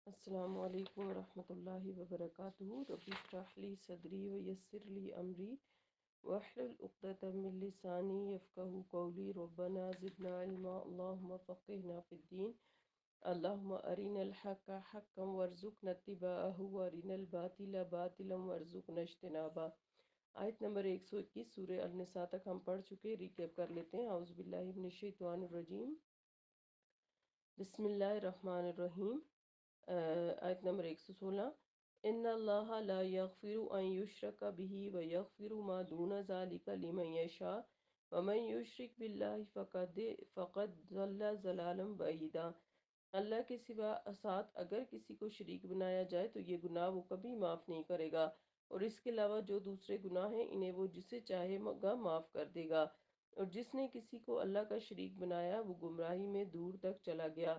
السلام علیکم ورحمۃ اللہ وبرکاتہ۔ رب اشرح لی صدری ویسر لی امری واحلل عقدۃ من لسانی یفقہوا قولی۔ ربنا زدنا علما، اللہم فقہنا فی الدین، اللہم ارنا الحق حقا وارزقنا اتباعہ وارنا الباطل باطلا وارزقنا اجتنابہ۔ آیت نمبر 121 سورہ النساء تک ہم پڑھ چکے، ریکیپ کر لیتے ہیں۔ اعوذ باللہ من الشیطان الرجیم، بسم اللہ الرحمن الرحیم۔ آیت نمبر 116، ان اللہ لا یغفر ان یشرک بہ ویغفر ما دون ذلک لمن یشاء ومن یشرک باللہ فقد ضل ضلالا بعیدا۔ اللہ کے ساتھ اگر کسی کو شریک بنایا جائے تو یہ گناہ وہ کبھی معاف نہیں کرے گا، اور اس کے علاوہ جو دوسرے گناہ ہیں انہیں وہ جسے چاہے گا معاف کر دے گا، اور جس نے کسی کو اللہ کا شریک بنایا وہ گمراہی میں دور تک چلا گیا۔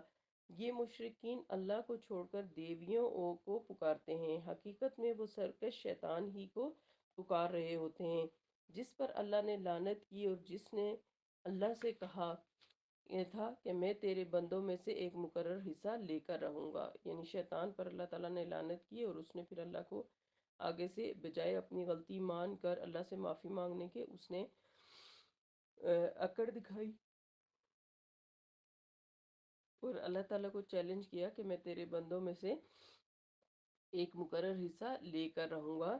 یہ مشرکین اللہ کو چھوڑ کر دیویوں کو پکارتے ہیں، حقیقت میں وہ سرکش شیطان ہی کو پکار رہے ہوتے ہیں، جس پر اللہ نے لعنت کی، اور جس نے اللہ سے کہا یہ تھا کہ میں تیرے بندوں میں سے ایک مقرر حصہ لے کر رہوں گا۔ یعنی شیطان پر اللہ تعالیٰ نے لعنت کی، اور اس نے پھر اللہ کو آگے سے بجائے اپنی غلطی مان کر اللہ سے معافی مانگنے کے اس نے اکڑ دکھائی، اور اللہ تعالیٰ کو چیلنج کیا کہ میں تیرے بندوں میں سے ایک مقرر حصہ لے کر رہوں گا،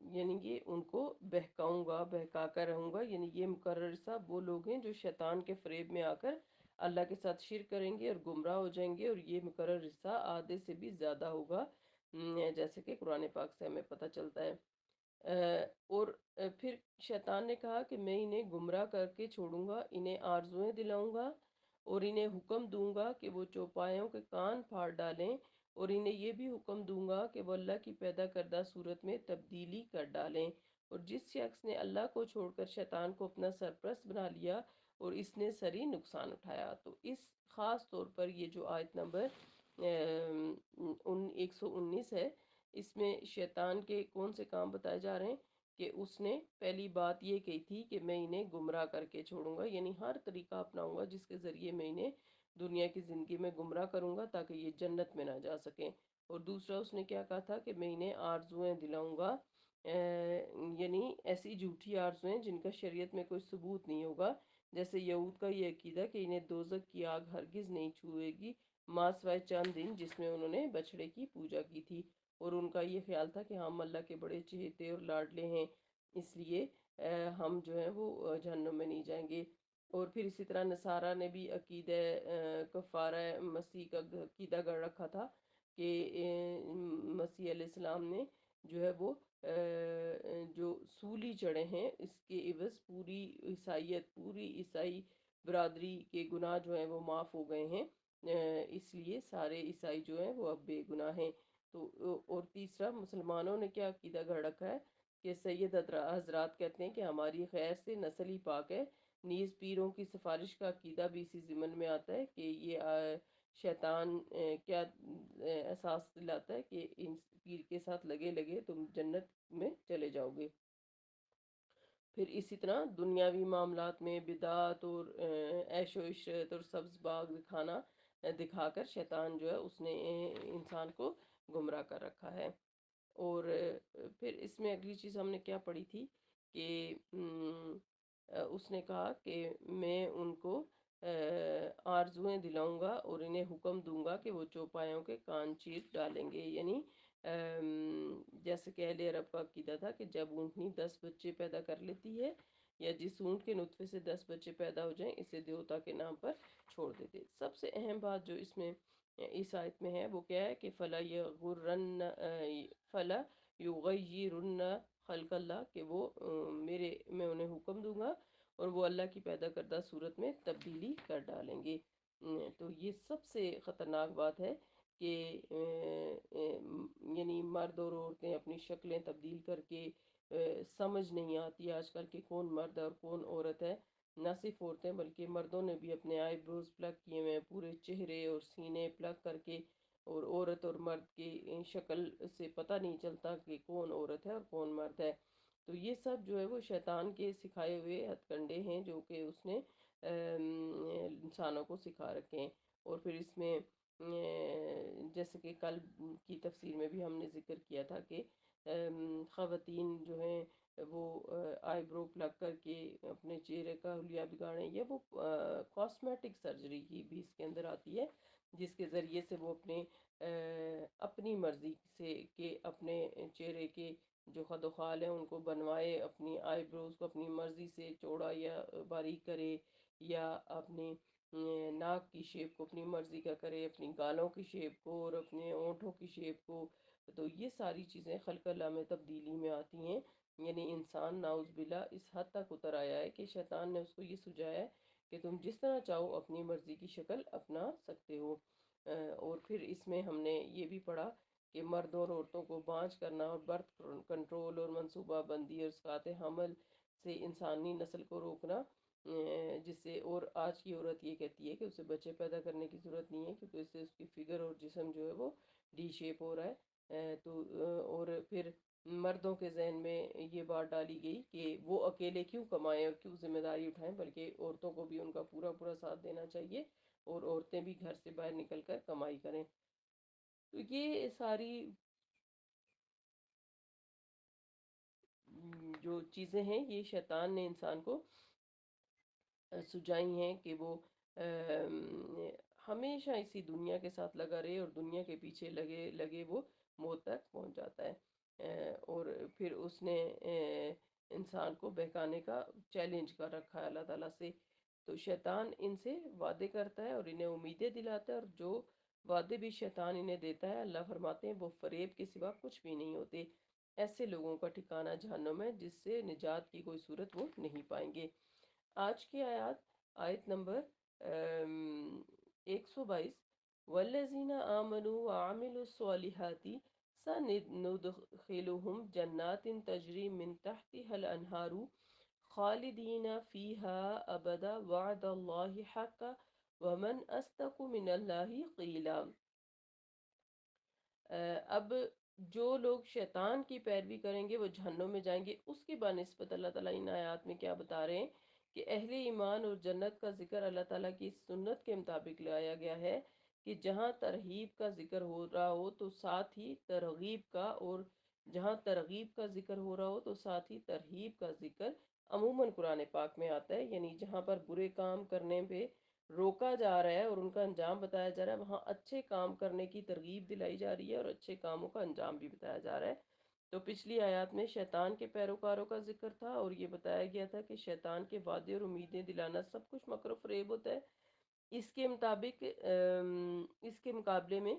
یعنی کہ ان کو بہکاؤں گا، بہکا کر رہوں گا۔ یعنی یہ مقرر حصہ وہ لوگ ہیں جو شیطان کے فریب میں آ کر اللہ کے ساتھ شرک کریں گے اور گمراہ ہو جائیں گے، اور یہ مقرر حصہ آدھے سے بھی زیادہ ہوگا، جیسے کہ قرآن پاک سے ہمیں پتہ چلتا ہے۔ اور پھر شیطان نے کہا کہ میں انہیں گمراہ کر کے چھوڑوں گا، انہیں آرزویں دلاؤں گا، اور انہیں حکم دوں گا کہ وہ چوپایوں کے کان پھاڑ ڈالیں، اور انہیں یہ بھی حکم دوں گا کہ وہ اللہ کی پیدا کردہ صورت میں تبدیلی کر ڈالیں۔ اور جس شخص نے اللہ کو چھوڑ کر شیطان کو اپنا سرپرست بنا لیا اور اس نے سری نقصان اٹھایا۔ تو اس خاص طور پر یہ جو آیت نمبر 119 ہے، اس میں شیطان کے کون سے کام بتائے جا رہے ہیں کہ اس نے پہلی بات یہ کہی تھی کہ میں انہیں گمراہ کر کے چھوڑوں گا، یعنی ہر طریقہ اپناؤں گا جس کے ذریعے میں انہیں دنیا کی زندگی میں گمراہ کروں گا تاکہ یہ جنت میں نہ جا سکیں۔ اور دوسرا اس نے کیا کہا تھا کہ میں انہیں آرزویں دلاؤں گا، یعنی ایسی جھوٹی آرزویں جن کا شریعت میں کوئی ثبوت نہیں ہوگا، جیسے یہود کا یہ عقیدہ کہ انہیں دوزخ کی آگ ہرگز نہیں چھوئے گی ماں سوائے چند دن جس میں انہوں نے بچڑے کی پوجا کی تھی، اور ان کا یہ خیال تھا کہ ہم اللہ کے بڑے چہیتے اور لاڈلے ہیں، اس لیے ہم جو ہے وہ جہنم میں نہیں جائیں گے۔ اور پھر اسی طرح نصارہ نے بھی عقیدہ کفارہ مسیح کا عقیدہ گڑھ رکھا تھا کہ مسیح علیہ السلام نے جو ہے وہ جو سولی چڑھے ہیں اس کے عوض پوری عیسائیت، پوری عیسائی برادری کے گناہ جو ہیں وہ معاف ہو گئے ہیں، اس لیے سارے عیسائی جو ہیں وہ اب بے گناہ ہیں۔ تو اور تیسرا مسلمانوں نے کیا عقیدہ گھڑ رکھا ہے کہ سید حضرات کہتے ہیں کہ ہماری خیر سے نسل ہی پاک ہے، نیز پیروں کی سفارش کا عقیدہ بھی اسی ضمن میں آتا ہے کہ یہ شیطان کیا احساس دلاتا ہے کہ ان پیر کے ساتھ لگے لگے تم جنت میں چلے جاؤ گے۔ پھر اسی طرح دنیاوی معاملات میں بدعات اور عیش و عشرت اور سبز باغ دکھا کر شیطان جو ہے اس نے انسان کو گمراہ کر رکھا ہے۔ اور پھر اس میں اگلی چیز ہم نے کیا پڑھی تھی کہ اس نے کہا کہ میں ان کو آرزویں دلاؤں گا اور انہیں حکم دوں گا کہ وہ چوپایوں کے کان چیر ڈالیں گے، یعنی جیسے کہ اہل عرب کا عقیدہ تھا کہ جب اونٹنی 10 بچے پیدا کر لیتی ہے یا جس اونٹ کے نطفے سے 10 بچے پیدا ہو جائیں اسے دیوتا کے نام پر چھوڑ دیتے۔ سب سے اہم بات جو اس میں اس آیت میں ہے وہ کیا ہے کہ فَلَا يُغَيِّرُنَّ خلق اللہ، کہ وہ میں انہیں حکم دوں گا اور وہ اللہ کی پیدا کردہ صورت میں تبدیلی کر ڈالیں گے۔ تو یہ سب سے خطرناک بات ہے کہ یعنی مرد اور عورتیں اپنی شکلیں تبدیل کر کے سمجھ نہیں آتی آج کل کہ کون مرد اور کون عورت ہے۔ نہ صرف عورتیں بلکہ مردوں نے بھی اپنے آئی بروز پلگ کیے ہوئے ہیں، پورے چہرے اور سینے پلگ کر کے، اور عورت اور مرد کی شکل سے پتہ نہیں چلتا کہ کون عورت ہے اور کون مرد ہے۔ تو یہ سب جو ہے وہ شیطان کے سکھائے ہوئے ہتھ کنڈے ہیں جو کہ اس نے انسانوں کو سکھا رکھے ہیں۔ اور پھر اس میں جیسے کہ کل کی تفسیر میں بھی ہم نے ذکر کیا تھا کہ خواتین جو ہیں وہ آئی برو پلگ کر کے اپنے چہرے کا حلیہ بگاڑیں، یا وہ کاسمیٹک سرجری کی بھی اس کے اندر آتی ہے، جس کے ذریعے سے وہ اپنی مرضی سے کہ اپنے چہرے کے جو خد و خال ہیں ان کو بنوائے، اپنی آئی بروز کو اپنی مرضی سے چوڑا یا باریک کرے، یا اپنی ناک کی شیپ کو اپنی مرضی کا کرے، اپنی گالوں کی شیپ کو اور اپنے ہونٹوں کی شیپ کو۔ تو یہ ساری چیزیں خلق اللہ میں تبدیلی میں آتی ہیں، یعنی انسان ناؤز باللہ اس حد تک اتر آیا ہے کہ شیطان نے اس کو یہ سجایا ہے کہ تم جس طرح چاہو اپنی مرضی کی شکل اپنا سکتے ہو۔ اور پھر اس میں ہم نے یہ بھی پڑھا کہ مردوں اور عورتوں کو بانجھ کرنا اور برتھ کنٹرول اور منصوبہ بندی اور اسقاط حمل سے انسانی نسل کو روکنا، جس سے، اور آج کی عورت یہ کہتی ہے کہ اسے بچے پیدا کرنے کی ضرورت نہیں ہے کیونکہ اس سے اس کی فگر اور جسم جو ہے وہ ڈی شیپ ہو رہا ہے۔ اور پھر مردوں کے ذہن میں یہ بات ڈالی گئی کہ وہ اکیلے کیوں کمائیں اور کیوں ذمہ داری اٹھائیں، بلکہ عورتوں کو بھی ان کا پورا پورا ساتھ دینا چاہیے، اور عورتیں بھی گھر سے باہر نکل کر کمائی کریں۔ تو یہ ساری جو چیزیں ہیں یہ شیطان نے انسان کو سجائی ہیں کہ وہ ہمیشہ اسی دنیا کے ساتھ لگا رہے، اور دنیا کے پیچھے لگے لگے وہ موت تک پہنچ جاتا ہے۔ اور پھر اس نے انسان کو بہکانے کا چیلنج کر رکھا ہے اللہ تعالیٰ سے۔ تو شیطان ان سے وعدے کرتا ہے اور انہیں امیدیں دلاتا ہے، اور جو وعدے بھی شیطان انہیں دیتا ہے، اللہ فرماتے ہیں وہ فریب کے سوا کچھ بھی نہیں ہوتے۔ ایسے لوگوں کا ٹھکانہ جہنم ہے جس سے نجات کی کوئی صورت وہ نہیں پائیں گے۔ آج کی آیت نمبر 122، والذین آمنوا وعملوا الصالحات سندخلهم جنات تجری من تحتها الانہار خالدین فیہا ابدا وعد اللہ حقا ومن اصدق من اللہ قیلا۔ اب جو لوگ شیطان کی پیروی کریں گے وہ جہنم میں جائیں گے۔ اس کی بنسبت اللہ تعالیٰ ان آیات میں کیا بتا رہے ہیں کہ اہل ایمان اور جنت کا ذکر اللہ تعالیٰ کی سنت کے مطابق لایا گیا ہے کہ جہاں ترغیب کا ذکر ہو رہا ہو تو ساتھ ہی ترغیب کا، اور جہاں ترغیب کا ذکر ہو رہا ہو تو ساتھ ہی ترہیب کا ذکر عموماً قرآن پاک میں آتا ہے، یعنی جہاں پر برے کام کرنے پہ روکا جا رہا ہے اور ان کا انجام بتایا جا رہا ہے، وہاں اچھے کام کرنے کی ترغیب دلائی جا رہی ہے اور اچھے کاموں کا انجام بھی بتایا جا رہا ہے۔ تو پچھلی آیات میں شیطان کے پیروکاروں کا ذکر تھا، اور یہ بتایا گیا تھا کہ شیطان کے وعدے اور امیدیں دلانا سب کچھ مکر و فریب ہوتا ہے۔ اس کے مطابق اس کے مقابلے میں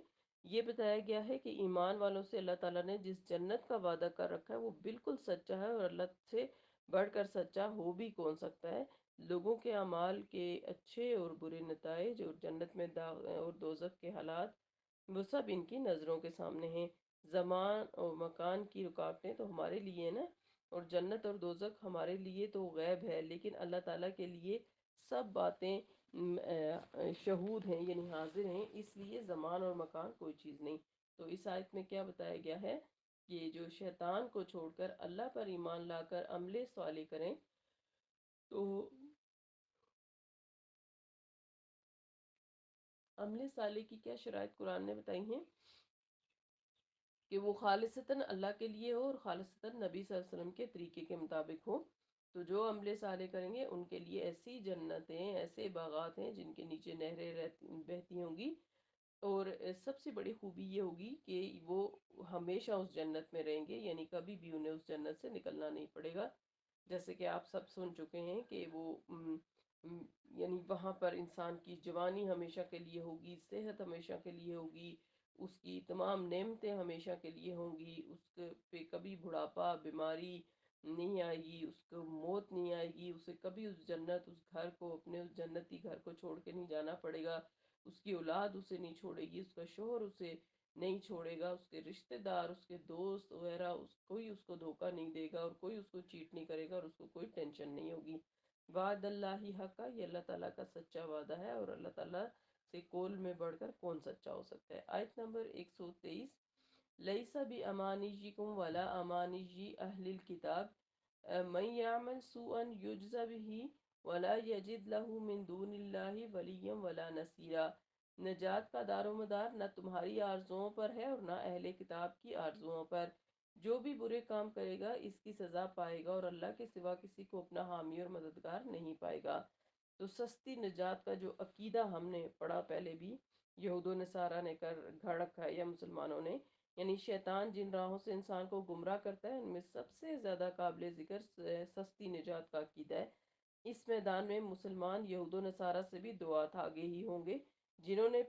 یہ بتایا گیا ہے کہ ایمان والوں سے اللہ تعالیٰ نے جس جنت کا وعدہ کر رکھا ہے وہ بالکل سچا ہے، اور اللہ سے بڑھ کر سچا ہو بھی کون سکتا ہے۔ لوگوں کے اعمال کے اچھے اور برے نتائج اور جنت میں اور دوزخ کے حالات وہ سب ان کی نظروں کے سامنے ہیں۔ زمان اور مکان کی رکاوٹیں تو ہمارے لیے ہیں نا، اور جنت اور دوزخ ہمارے لیے تو غیب ہے، لیکن اللہ تعالیٰ کے لیے سب باتیں شہود ہیں، یعنی حاضر ہیں، اس لیے زمان اور مکان کوئی چیز نہیں۔ تو اس آیت میں کیا بتایا گیا ہے کہ جو شیطان کو چھوڑ کر اللہ پر ایمان لا کر عمل صالح کریں، تو عمل صالح کی کیا شرائط قرآن نے بتائی ہیں کہ وہ خالصتاً اللہ کے لیے ہو اور خالصتاً نبی صلی اللہ علیہ وسلم کے طریقے کے مطابق ہو۔ تو جو عمل صالح کریں گے ان کے لیے ایسی جنتیں، ایسے باغات ہیں جن کے نیچے نہریں بہتی ہوں گی، اور سب سے بڑی خوبی یہ ہوگی کہ وہ ہمیشہ اس جنت میں رہیں گے، یعنی کبھی بھی انہیں اس جنت سے نکلنا نہیں پڑے گا۔ جیسے کہ آپ سب سن چکے ہیں کہ وہ م، یعنی وہاں پر انسان کی جوانی ہمیشہ کے لیے ہوگی، صحت ہمیشہ کے لیے ہوگی، اس کی تمام نعمتیں ہمیشہ کے لیے ہوں گی، اس پہ کبھی بڑھاپا، بیماری نہیں آئے گی، اس کو موت نہیں آئے گی، اسے کبھی اس جنت، اس گھر کو، اپنے اس جنتی گھر کو چھوڑ کے نہیں جانا پڑے گا، اس کی اولاد اسے نہیں چھوڑے گی، اس کا شوہر اسے نہیں چھوڑے گا، اس کے رشتہ دار، اس کے دوست وغیرہ، کوئی اس کو دھوکہ نہیں دے گا اور کوئی اس کو چیٹ نہیں کرے گا، اور اس کو کوئی ٹینشن نہیں ہوگی۔ وعد اللہ حقا، یہ اللہ تعالیٰ کا سچا وعدہ ہے، اور اللہ تعالیٰ سے کول میں بڑھ کر کون سچا ہو سکتا ہے۔ آیت نمبر 123، لیسا بی امانیجکم ولا امانیجی اہل الکتاب من یعمل سوءا یجز به ولا یجد له من دون اللہ ولیا ولا نصیرا۔ نجات کا دار و مدار نہ تمہاری آرزوؤں پر ہے اور نہ اہل کتاب کی آرزوؤں پر۔ جو بھی برے کام کرے گا اس کی سزا پائے گا، اور اللہ کے سوا کسی کو اپنا حامی اور مددگار نہیں پائے گا۔ تو سستی نجات کا جو عقیدہ ہم نے پڑھا پہلے بھی، یہود و نصارہ نے گھڑ رکھا ہے یا مسلمانوں نے، یعنی شیطان جن راہوں سے انسان کو گمراہ کرتا ہے ان میں سب سے زیادہ قابل ذکر سستی نجات کا عقیدہ ہے۔ اس میدان میں مسلمان یہود و نصارہ سے بھی دو ہاتھ آگے ہی ہوں گے، جنہوں نے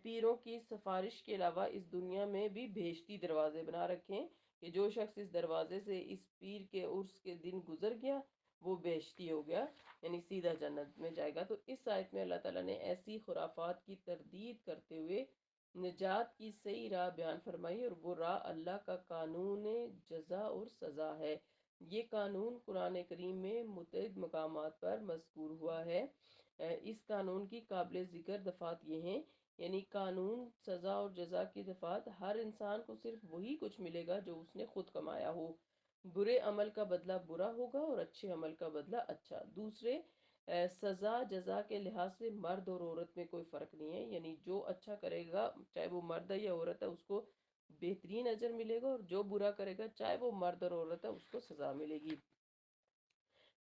پیروں کی سفارش کے علاوہ اس دنیا میں بھی بہشتی دروازے بنا رکھے ہیں کہ جو شخص اس دروازے سے اس پیر کے عرس کے دن گزر گیا وہ بہشتی ہو گیا، یعنی سیدھا جنت میں جائے گا۔ تو اس آیت میں اللہ تعالیٰ نے ایسی خرافات کی تردید کرتے ہوئے نجات کی صحیح راہ بیان فرمائی، اور وہ راہ اللہ کا قانون جزا اور سزا ہے۔ یہ قانون قرآن کریم میں متعدد مقامات پر مذکور ہوا ہے۔ اس قانون کی قابل ذکر دفعات یہ ہیں، یعنی قانون سزا اور جزا کی دفعات: ہر انسان کو صرف وہی کچھ ملے گا جو اس نے خود کمایا ہو، برے عمل کا بدلہ برا ہوگا اور اچھے عمل کا بدلہ اچھا۔ دوسرے، سزا جزا کے لحاظ سے مرد اور عورت میں کوئی فرق نہیں ہے، یعنی جو اچھا کرے گا چاہے وہ مرد ہے یا عورت ہے اس کو بہترین اجر ملے گا، اور جو برا کرے گا چاہے وہ مرد اور عورت ہے اس کو سزا ملے گی۔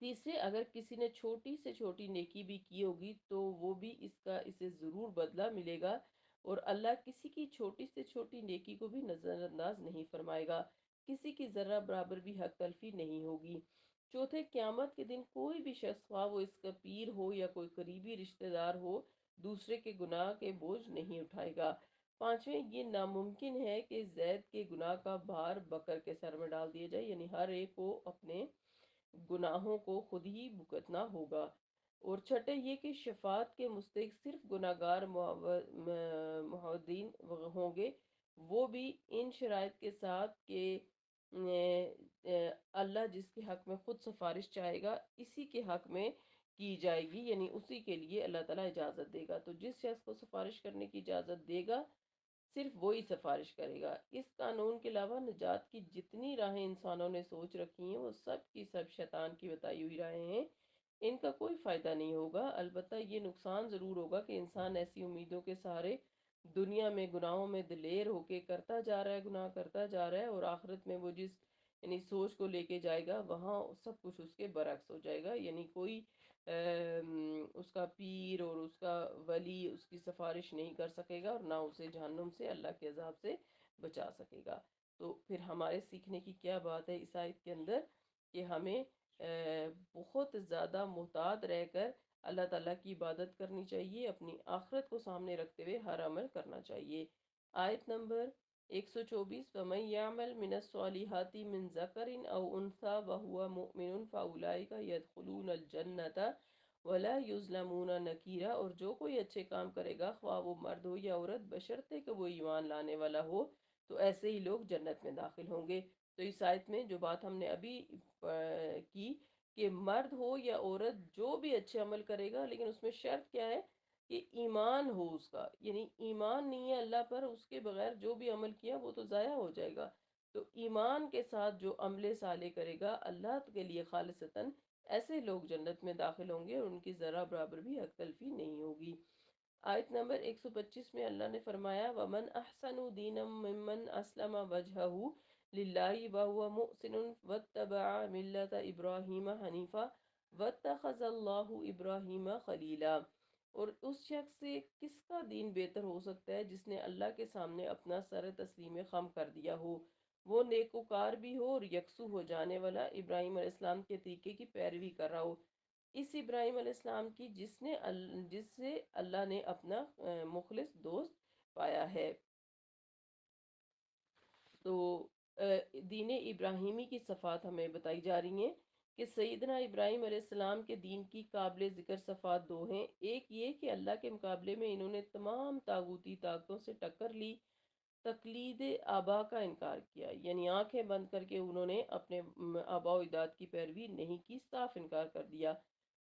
تیسرے، اگر کسی نے چھوٹی سے چھوٹی نیکی بھی کی ہوگی تو وہ بھی اسے ضرور بدلہ ملے گا، اور اللہ کسی کی چھوٹی سے چھوٹی نیکی کو بھی نظر انداز نہیں فرمائے گا، کسی کی ذرہ برابر بھی حق تلفی نہیں ہوگی۔ چوتھے، قیامت کے دن کوئی بھی شخص، خواہ وہ اس کا پیر ہو یا کوئی قریبی رشتہ دار ہو، دوسرے کے گناہ کے بوجھ نہیں اٹھائے گا۔ پانچویں، یہ ناممکن ہے کہ زید کے گناہ کا بھار بکر کے سر میں ڈال دیا جائے، یعنی ہر ایک کو اپنے گناہوں کو خود ہی بھگتنا ہوگا۔ اور چھٹے، یہ کہ شفاعت کے مستحق صرف گناہ گار معوذین ہوں گے، وہ بھی ان شرائط کے ساتھ کہ اللہ جس کے حق میں خود سفارش چاہے گا اسی کے حق میں کی جائے گی، یعنی اسی کے لیے اللہ تعالیٰ اجازت دے گا۔ تو جس شخص کو سفارش کرنے کی اجازت دے گا صرف وہی سفارش کرے گا۔ اس قانون کے علاوہ نجات کی جتنی راہیں انسانوں نے سوچ رکھی ہیں وہ سب کی سب شیطان کی بتائی ہوئی راہیں ہیں، ان کا کوئی فائدہ نہیں ہوگا، البتہ یہ نقصان ضرور ہوگا کہ انسان ایسی امیدوں کے سہارے دنیا میں گناہوں میں دلیر ہو کے کرتا جا رہا ہے، گناہ کرتا جا رہا ہے، اور آخرت میں وہ جس یعنی سوچ کو لے کے جائے گا وہاں سب کچھ اس کے برعکس ہو جائے گا، یعنی کوئی اس کا پیر اور اس کا ولی اس کی سفارش نہیں کر سکے گا، اور نہ اسے جہنم سے، اللہ کے عذاب سے بچا سکے گا۔ تو پھر ہمارے سیکھنے کی کیا بات ہے اس آیت کے اندر، کہ ہمیں بہت زیادہ محتاط رہ کر اللہ تعالیٰ کی عبادت کرنی چاہیے، اپنی آخرت کو سامنے رکھتے ہوئے ہر عمل کرنا چاہیے۔ آیت نمبر 124: وَمَن يَعْمَلْ مِنَ الصَّالِحَاتِ مِن ذَكَرٍ أَوْ أُنثَىٰ وَهُوَ مُؤْمِنٌ فَأُولَٰئِكَ يَدْخُلُونَ الْجَنَّةَ وَلَا يُظْلَمُونَ نَقِيرًا۔ اور جو کوئی اچھے کام کرے گا خواہ وہ مرد ہو یا عورت، بشرطے کہ وہ ایمان لانے والا ہو، تو ایسے ہی لوگ جنت میں داخل ہوں گے۔ تو اس آیت میں جو بات ہم نے ابھی کی کہ مرد ہو یا عورت جو بھی اچھے عمل کرے گا، لیکن اس میں شرط کیا ہے کہ ایمان ہو اس کا، یعنی ایمان نہیں ہے اللہ پر، اس کے بغیر جو بھی عمل کیا وہ تو ضائع ہو جائے گا۔ تو ایمان کے ساتھ جو عمل صالح کرے گا اللہ کے لیے خالصتاً، ایسے لوگ جنت میں داخل ہوں گے اور ان کی ذرہ برابر بھی حق تلفی نہیں ہوگی۔ آیت نمبر 125 میں اللہ نے فرمایا: وَمَنْ أَحْسَنُ دِينًا مِّمَّنْ أَسْلَمَ وَجْهَهُ لِلَّهِ وَهُوَ مُحْسِنٌ وَاتَّبَعَ مِلَّةَ إِبْرَاهِيمَ حَنِيفًا وَاتَّخَذَ اللَّهُ إِبْرَاهِيمَ خَلِيلًا۔ اور اس شخص سے کس کا دین بہتر ہو سکتا ہے جس نے اللہ کے سامنے اپنا سر تسلیم خم کر دیا ہو، وہ نیکوکار بھی ہو اور یکسو ہو جانے والا ابراہیم علیہ السلام کے طریقے کی پیروی کر رہا ہو، اس ابراہیم علیہ السلام کی جس سے اللہ نے اپنا مخلص دوست پایا ہے۔ تو دین ابراہیمی کی صفات ہمیں بتائی جا رہی ہیں کہ سیدنا ابراہیم علیہ السلام کے دین کی قابل ذکر صفات دو ہیں۔ ایک یہ کہ اللہ کے مقابلے میں انہوں نے تمام طاغوتی طاقتوں سے ٹکر لی، تقلید آبا کا انکار کیا، یعنی آنکھیں بند کر کے انہوں نے اپنے آبا و اجداد کی پیروی نہیں کی، صاف انکار کر دیا۔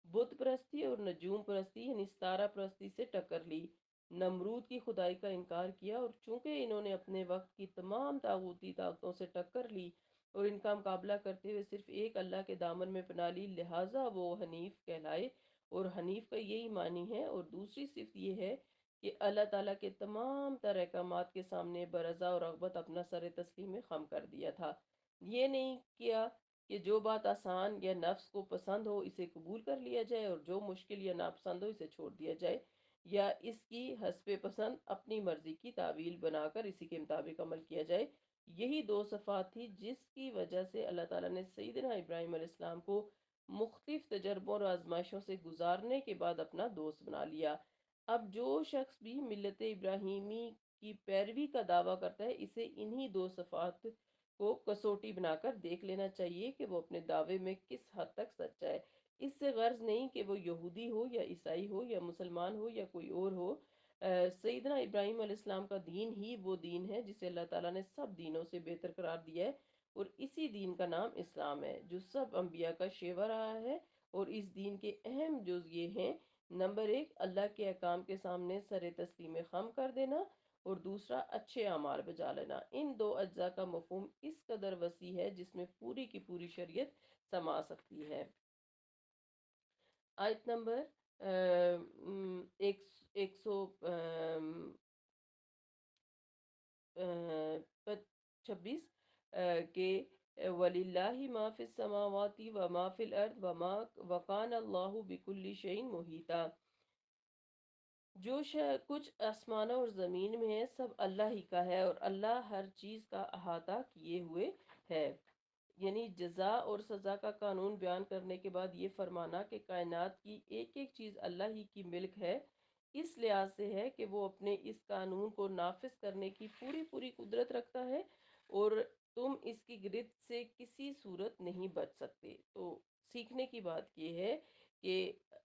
بت پرستی اور نجوم پرستی یعنی ستارہ پرستی سے ٹکر لی، نمرود کی خدائی کا انکار کیا، اور چونکہ انہوں نے اپنے وقت کی تمام طاغوتی طاقتوں سے ٹکر لی اور ان کا مقابلہ کرتے ہوئے صرف ایک اللہ کے دامن میں پناہ لی، لہٰذا وہ حنیف کہلائے اور حنیف کا یہی معنی ہے۔ اور دوسری صفت یہ ہے کہ اللہ تعالیٰ کے تمام تر احکامات کے سامنے برضا اور رغبت اپنا سر تسلیم خم کر دیا تھا۔ یہ نہیں کیا کہ جو بات آسان یا نفس کو پسند ہو اسے قبول کر لیا جائے، اور جو مشکل یا ناپسند ہو اسے چھوڑ دیا جائے، یا اس کی حسب پسند اپنی مرضی کی تعویل بنا کر اسی کے مطابق عمل کیا جائے۔ یہی دو صفات تھی جس کی وجہ سے اللہ تعالیٰ نے سیدنا ابراہیم علیہ السلام کو مختلف تجربوں اور آزمائشوں سے گزارنے کے بعد اپنا دوست بنا لیا۔ اب جو شخص بھی ملت ابراہیمی کی پیروی کا دعویٰ کرتا ہے، اسے انہی دو صفات کو کسوٹی بنا کر دیکھ لینا چاہیے کہ وہ اپنے دعوے میں کس حد تک سچا ہے۔ اس سے غرض نہیں کہ وہ یہودی ہو یا عیسائی ہو یا مسلمان ہو یا کوئی اور ہو، سیدنا ابراہیم علیہ السلام کا دین ہی وہ دین ہے جسے اللہ تعالیٰ نے سب دینوں سے بہتر قرار دیا ہے، اور اسی دین کا نام اسلام ہے جو سب انبیاء کا شیوا رہا ہے۔ اور اس دین کے اہم جز یہ ہیں: نمبر ایک، اللہ کے احکام کے سامنے سر تسلیم خم کر دینا، اور دوسرا، اچھے اعمال بجا لینا۔ ان دو اجزاء کا مفہوم اس قدر وسیع ہے جس میں پوری کی پوری شریعت سما سکتی ہے۔ آیت نمبر ایک ایک سو 26 کہ وَلِلَّهِ مَا فِي السَّمَاوَاتِ وَمَا فِي الْأَرْضِ وَكَانَ اللَّهُ بِكُلِّ شَيْءٍ مُحِيطًا۔ جو کچھ آسمانوں اور زمین میں ہے سب اللہ ہی کا ہے، اور اللہ ہر چیز کا احاطہ کیے ہوئے ہے۔ یعنی جزا اور سزا کا قانون بیان کرنے کے بعد یہ فرمانا کہ کائنات کی ایک ایک چیز اللہ ہی کی ملک ہے، اس لحاظ سے ہے کہ وہ اپنے اس قانون کو نافذ کرنے کی پوری پوری قدرت رکھتا ہے، اور تم اس کی گرفت سے کسی صورت نہیں بچ سکتے۔ تو سیکھنے کی بات یہ ہے کہ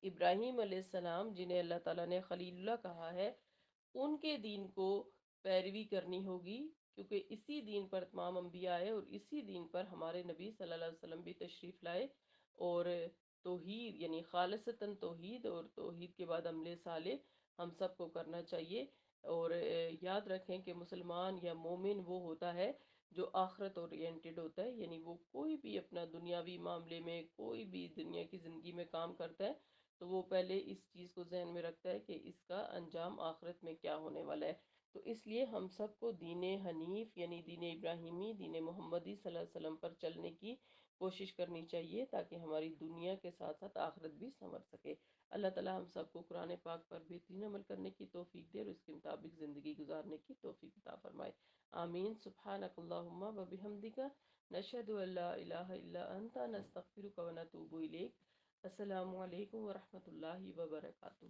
ابراہیم علیہ السلام، جنہیں اللہ تعالیٰ نے خلیل اللہ کہا ہے، ان کے دین کو پیروی کرنی ہوگی، کیونکہ اسی دین پر تمام انبیاء آئے، اور اسی دین پر ہمارے نبی صلی اللہ علیہ وسلم بھی تشریف لائے۔ اور توحید یعنی خالصتاً توحید، اور توحید کے بعد عمل صالح ہم سب کو کرنا چاہیے۔ اور یاد رکھیں کہ مسلمان یا مومن وہ ہوتا ہے جو آخرت اورینٹڈ ہوتا ہے، یعنی وہ کوئی بھی اپنا دنیاوی معاملے میں، کوئی بھی دنیا کی زندگی میں کام کرتا ہے تو وہ پہلے اس چیز کو ذہن میں رکھتا ہے کہ اس کا انجام آخرت میں کیا ہونے والا ہے۔ تو اس لیے ہم سب کو دین حنیف یعنی دین ابراہیمی، دین محمدی صلی اللہ علیہ وسلم پر چلنے کی کوشش کرنی چاہیے، تاکہ ہماری دنیا کے ساتھ ساتھ آخرت بھی سنور سکے۔ اللہ تعالی ہم سب کو قرآن پاک پر بہترین عمل کرنے کی توفیق دے، اور اس کے مطابق زندگی گزارنے کی توفیق عطا فرمائے۔ آمین۔ سبحانک اللہم و بحمدک، نشہد ان لا الہ الا انت، نستغفرک و نتوب الیک۔ السلام علیکم ورحمۃ اللہ وبرکاتہ۔